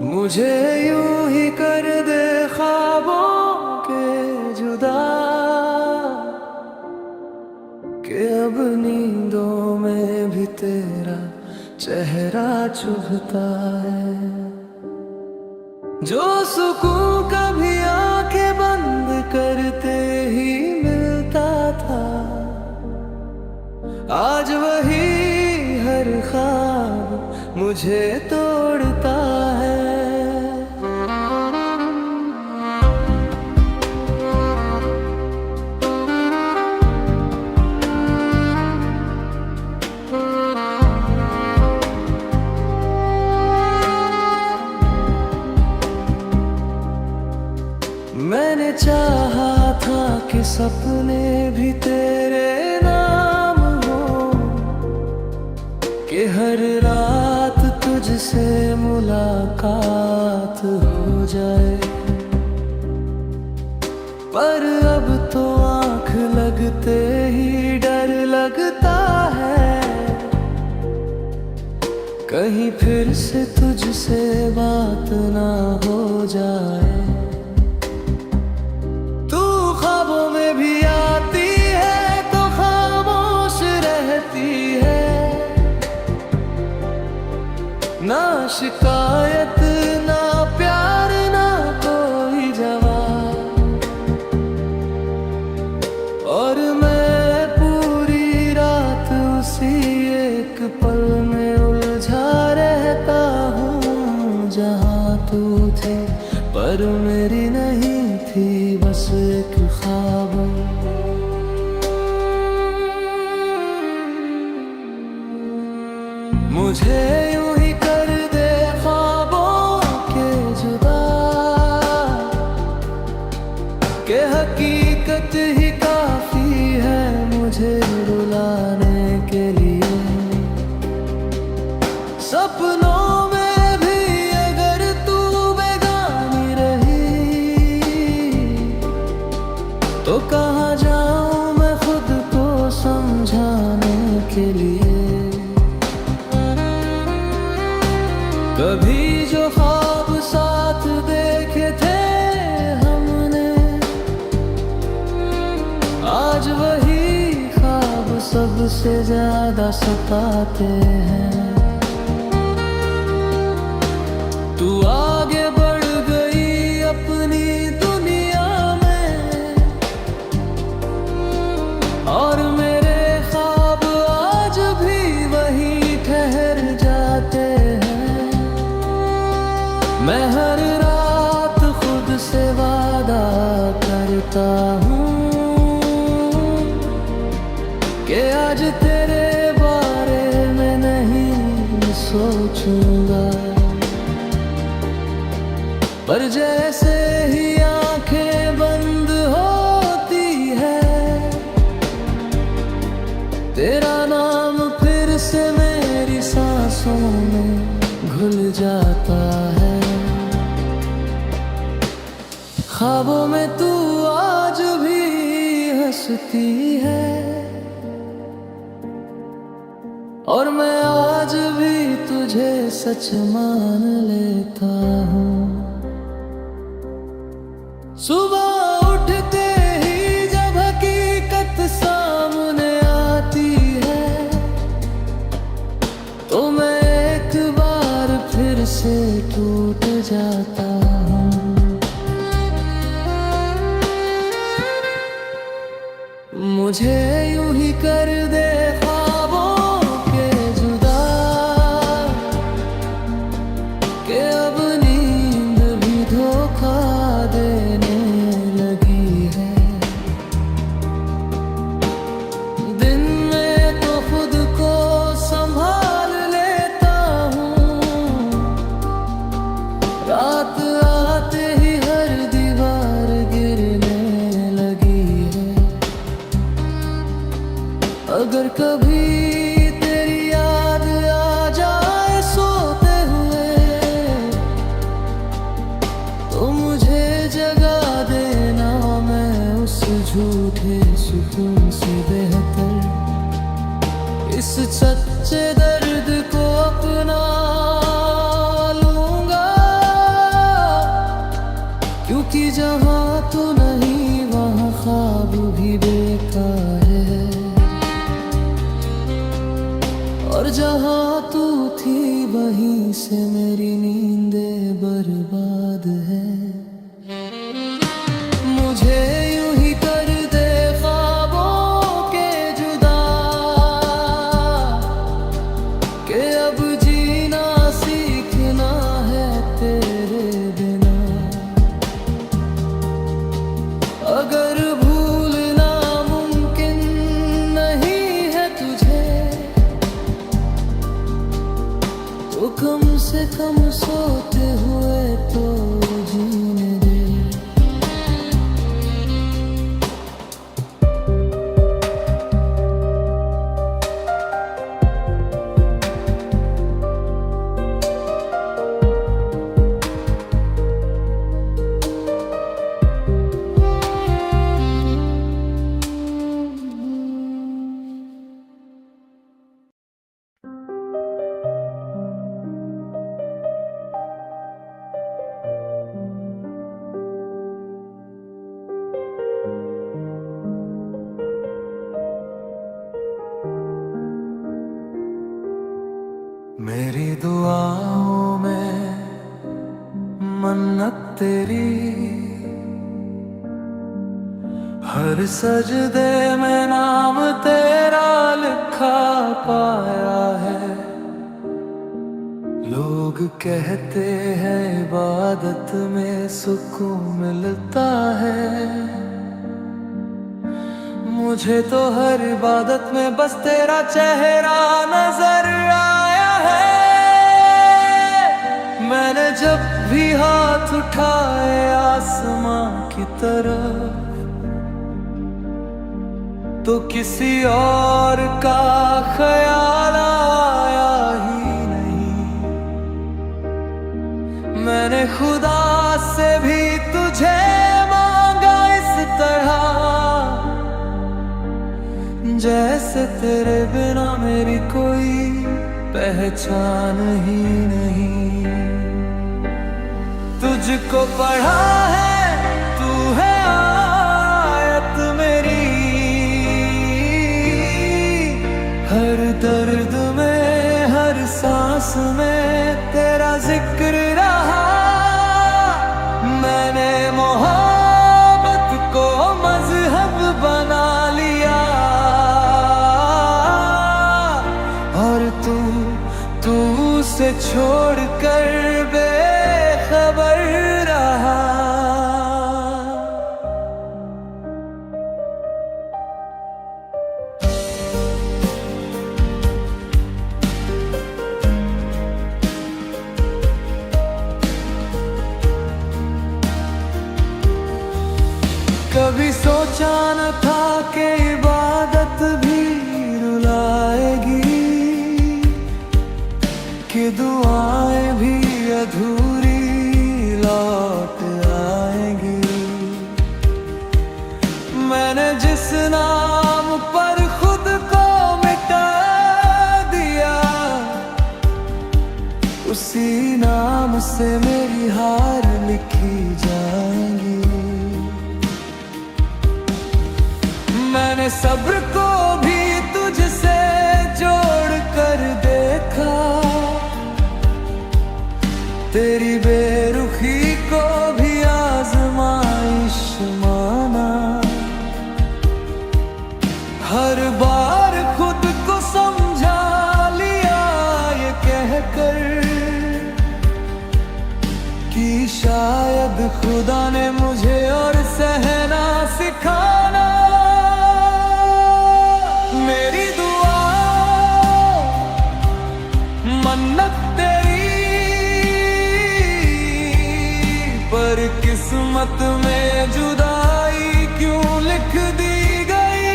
मुझे यूं ही कर दे ख्वाबों के जुदा, कि अब नींदों में भी तेरा चेहरा चुभता है। जो सुकून कभी आंखें बंद करते ही मिलता था, आज वही हर ख्वाब मुझे तोड़ता है। मैंने चाहा था कि सपने भी तेरे नाम हो, कि हर रात तुझसे मुलाकात हो जाए। पर अब तो आँख लगते ही डर लगता है, कहीं फिर से तुझसे बात ना हो जाए। ख्वाबों में भी आती है तो खामोश रहती है, ना शिकायत ना प्यार ना कोई जवाब। और मैं पूरी रात उसी एक पल में उलझा रहता हूँ, जहाँ तू थी पर मेरी नहीं थी, बस एक ख्वाब। मुझे यूं ही कर दे ख्वाबों के जुदा, कि हकीकत ही काफी है मुझे रुलाने के लिए। सपनों में भी अगर तू बेगानी रही, तो कहाँ जाऊं मैं खुद को समझाने के लिए। कभी जो ख्वाब साथ देखे थे हमने, आज वही ख्वाब सबसे ज्यादा सताते हैं। तू आगे बढ़ गई अपनी दुनिया में, और मेरे ख्वाब आज भी वही ठहर जाते हैं। मैं हर रात खुद से वादा करता हूँ, कि आज तेरे बारे में नहीं सोचूंगा। पर जैसे ही आंखें बंद होती है, तेरा नाम फिर से मेरी सांसों में घुल जाता है। ख्वाबों में तू आज भी हंसती है, और मैं आज भी तुझे सच मान लेता हूँ। सुबह उठते ही जब हकीकत सामने आती है, तो मैं एक बार फिर से टूट जाता हूँ। मुझे यूं ही कर दे ख्वाबों के जुदा, कि अब नींद भी धोखा देने लगी है। दिन में तो खुद को संभाल लेता हूँ, रात आते ही हर दीवार गिरने लगी है। अगर कभी तेरी याद आ जाए सोते हुए, तो मुझे जगा देना, मैं उस झूठे सुकून से बेहतर इस सच्चे दर्द को अपना लूंगा। जहाँ तू नहीं वहाँ ख्वाब भी बेकार है, और जहाँ तू थी वहीं से मेरी नींदें बर्बाद है। मुझे यूं ही कर दे ख्वाबों के जुदा, कि अब जीना सीखना है तेरे बिना। अगर भूलना मुमकिन नहीं है तुझे, तो कम से कम सोते हुए तो जीने दे। मेरी दुआओं में मन्नत तेरी, हर सजदे में नाम तेरा लिखा पाया है। लोग कहते हैं इबादत में सुकून मिलता है, मुझे तो हर इबादत में बस तेरा चेहरा नजर आया है। मैंने जब भी हाथ उठाए आसमां की तरफ, तो किसी और का ख्याल आया ही नहीं। मैंने खुदा से भी तुझे मांगा इस तरह, जैसे तेरे बिना मेरी कोई पहचान ही नहीं। तुझको पढ़ा है, तू है आयत मेरी, हर दर्द में हर सांस में तेरा जिक्र रहा। मैंने मोहब्बत को मजहब बना लिया, और तू से छोड़ कर बेखबर रहा। कभी सोचा न था कि इबादत भी रुलाएगी, कि दुआएं भी अधूरी लौट आएंगी। मैंने जिस नाम पर खुद को मिटा दिया, उसी नाम से मेरी हार लिखी जाएंगी। मैंने सब्र को भी तुझसे जोड़ कर देखा, तेरी बेरुखी को भी आजमाइश माना। हर बार खुद को समझा लिया ये कहकर, कि शायद खुदा ने मुझे और सहना सिखाना। मेरी दुआ मन्नत पर किस्मत में जुदाई क्यों लिख दी गई।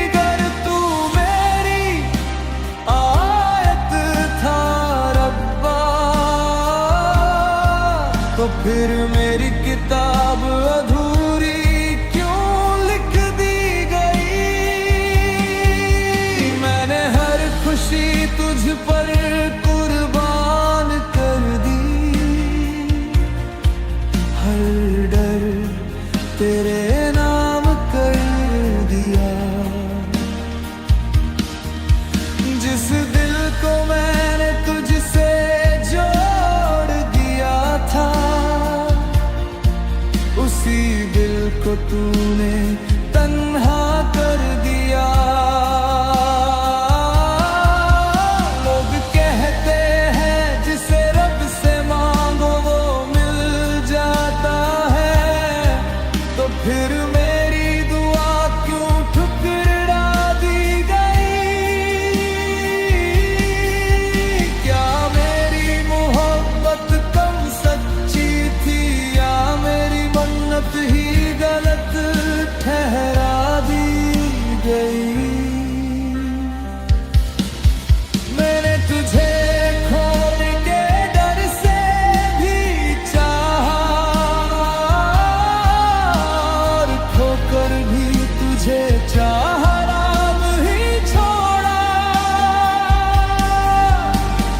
अगर तू मेरी आयत था रब्बा, तो फिर मेरी किताब अधूरी क्यों लिख दी गई। मैंने हर खुशी तुझ पर कुर्बान कर दी, को तूने तन्हा कर दिया। लोग कहते हैं जिसे रब से मांगो वो मिल जाता है, तो फिर मेरी दुआ क्यों ठुकरा दी गई? क्या मेरी मोहब्बत कम सच्ची थी या मेरी मन्नत ही गलत ठहरा दी गई? मैंने तुझे खोने के डर से भी चाहा और खोकर भी तुझे चाहा, नाम ही छोड़ा।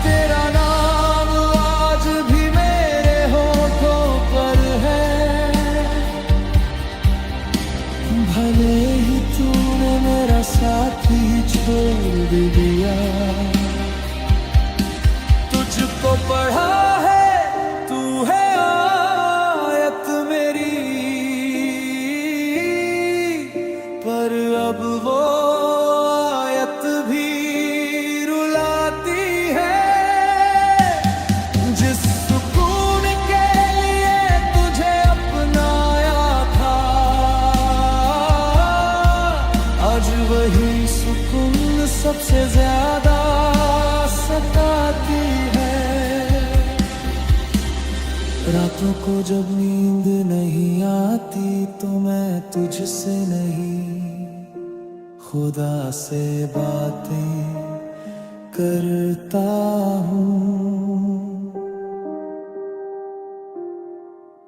तेरा नाम आज भी मेरे होठों पर है, भले ही तूने मेरा साथी छोड़ दिया। तुझको पढ़ा है, तू है आयत मेरी, पर अब वो आयत भी रुलाती है। जिस सुकून के लिए तुझे अपनाया था, आज वही सुकून सबसे ज्यादा सताती है। रातों को जब नींद नहीं आती तो मैं तुझसे नहीं खुदा से बातें करता हूँ।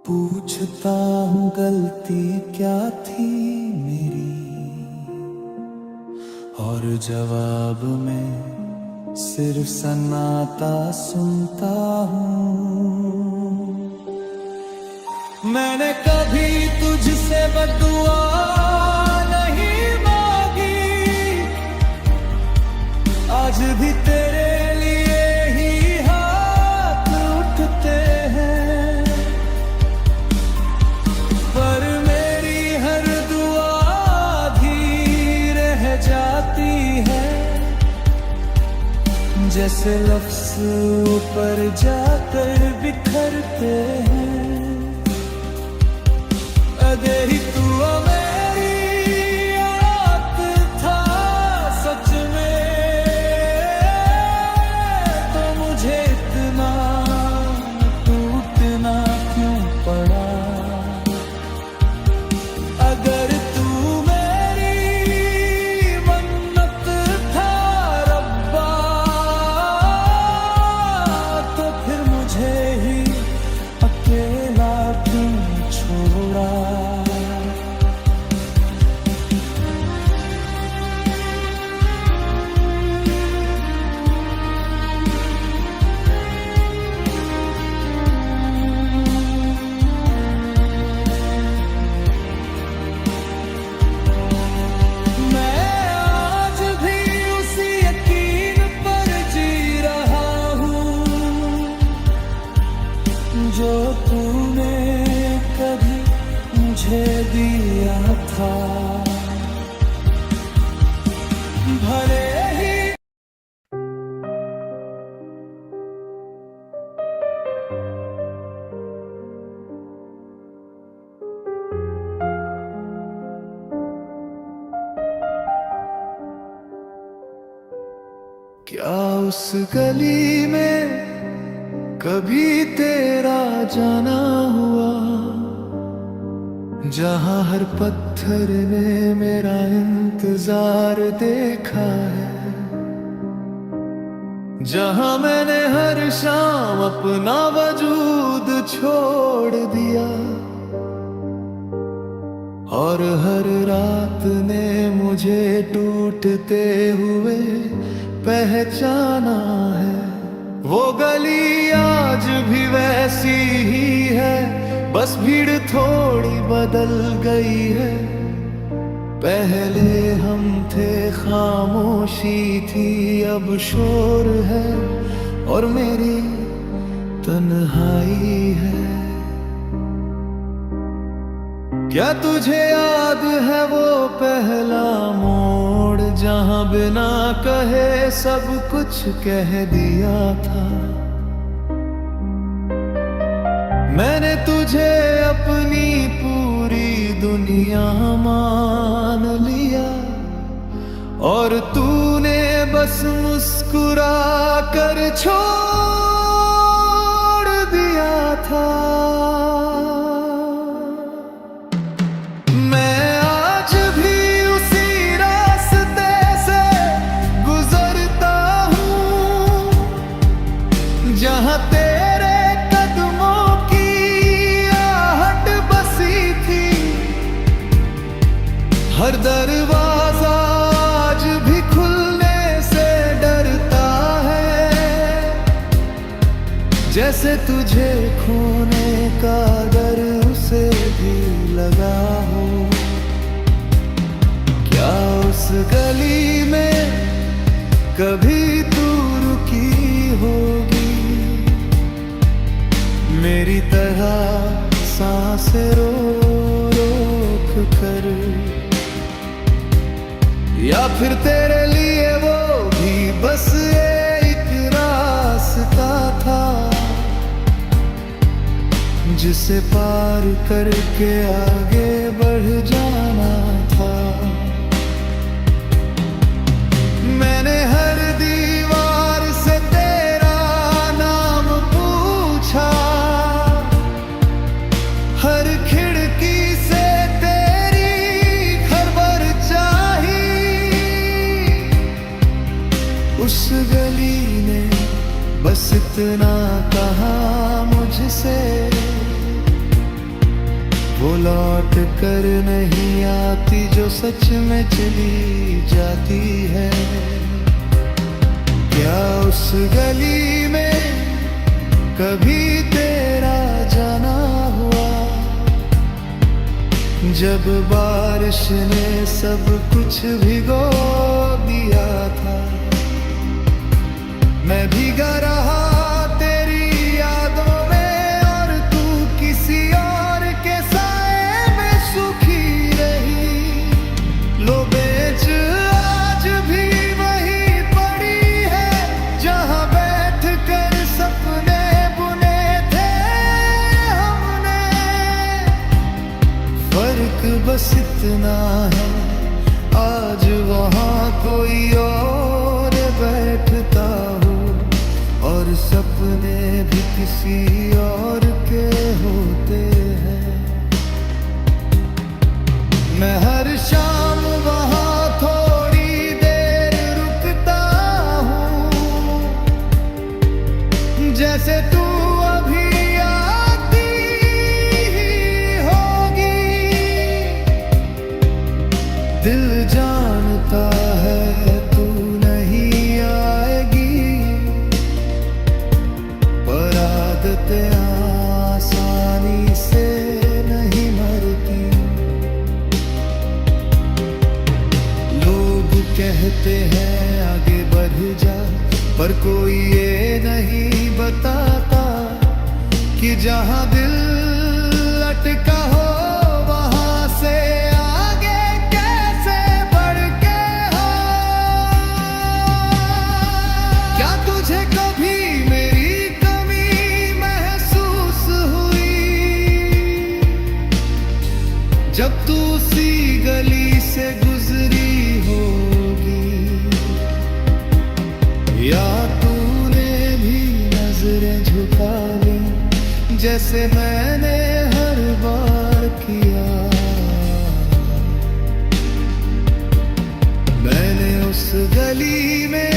पूछता हूँ गलती क्या थी मेरी, और जवाब में सिर्फ सन्नाटा सुनता हूँ। मैंने कभी तुझसे बद्दुआ नहीं मांगी, आज भी तेरे लिए ही हाथ उठते हैं, पर मेरी हर दुआ आधी रह जाती है। जैसे लफ्ज़ ऊपर जाकर बिखरते हैं, अगर तू मेरी औलाद था सच में, तो मुझे इतना टूटना क्यों पड़ा? अगर तू मेरी मन्नत था रब्बा, तो फिर मुझे ही अकेला क्यों छोड़ा? जो तूने कभी मुझे दिया था, भले ही क्या उस गली में कभी तेरा जाना हुआ, जहां हर पत्थर ने मेरा इंतजार देखा है, जहां मैंने हर शाम अपना वजूद छोड़ दिया, और हर रात ने मुझे टूटते हुए पहचाना है। वो गली आज भी वैसी ही है, बस भीड़ थोड़ी बदल गई है। पहले हम थे, खामोशी थी, अब शोर है और मेरी तन्हाई है। क्या तुझे याद है वो पहला मोड़, जहां बिना कहे सब कुछ कह दिया था। मैंने तुझे अपनी पूरी दुनिया मान लिया, और तूने बस मुस्कुरा कर छोड़ दिया था। मैं आज भी उसी रास्ते से गुजरता हूँ, जहाँ तेरे कदमों की आहट बसी थी। हर दरवाजा आज भी खुलने से डरता है, जैसे तुझे खोने का डर उसे भी लगा हो। क्या उस गली में कभी तू रुकी होगी, मेरी तरह सांसें रोक कर, या फिर तेरे लिए वो भी बस एक रास्ता था, जिसे पार करके आगे बढ़ जाना था। मैंने हर दीवार से तेरा नाम पूछा, हर खिड़की से तेरी खबर चाही। उस गली ने बस इतना कहा मुझसे, वो लौट कर नहीं आती जो सच में चली जाती है। क्या उस गली में कभी तेरा जाना हुआ, जब बारिश ने सब कुछ भिगो दिया था। मैं भीगा रहा तेरी यादों में, और तू किसी और के साए में सुखी रही। लो बेच आज भी वही पड़ी है, जहां बैठ कर सपने बुने थे हमने। फर्क बस इतना है, आज वहां कोई और बैठता हो, और सपने भी किसी और के होते हैं। मैं हर शाम वहां थोड़ी देर रुकता हूँ, जैसे तू अभी आती ही होगी। दिल जानता है तू नहीं आएगी, पर आदतें आसानी से नहीं मरती। लोग कहते हैं आगे बढ़ जा, पर कोई ये नहीं बताता कि जहां दिल अटका हो, वहां से आगे कैसे बढ़ के हो। क्या तुझे कभी मेरी कमी महसूस हुई, जब तू उसी गली से गुजरी होगी, या तूने भी नजरें झुका ली, जैसे मैंने हर बार किया। मैंने उस गली में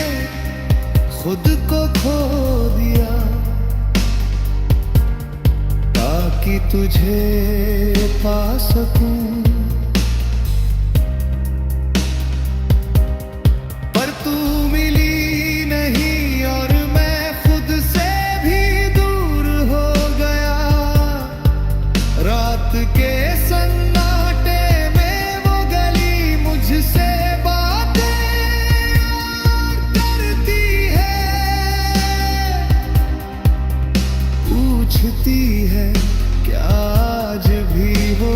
खुद को खो दिया, ताकि तुझे पा सकूं। पर तू मिली नहीं, और मैं खुद से भी दूर हो गया। रात के सन्नाटे में वो गली मुझसे बातें करती है, पूछती है क्या आज भी वो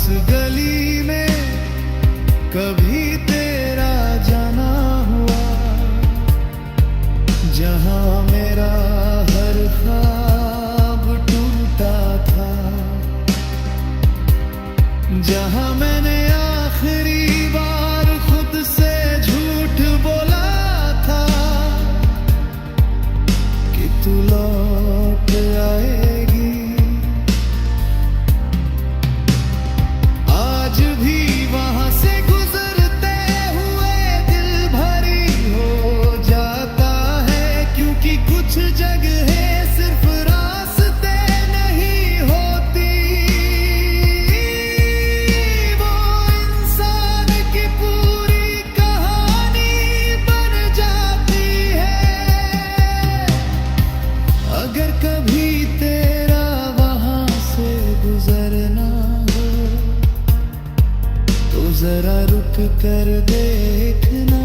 उस गली में कभी तेरा जाना हुआ, जहां मेरा हर ख्वाब टूटा था, जहां मैंने आखिरी बार खुद से झूठ बोला था कि तू लौट आएगी। आज भी वहां से गुजरते हुए दिल भारी हो जाता है, क्योंकि कुछ जगह सिर्फ रास्ते नहीं होती, वो इंसान की पूरी कहानी बन जाती है। अगर कभी तेरा वहां से गुजरना हो तो जरा रुक कर देखना।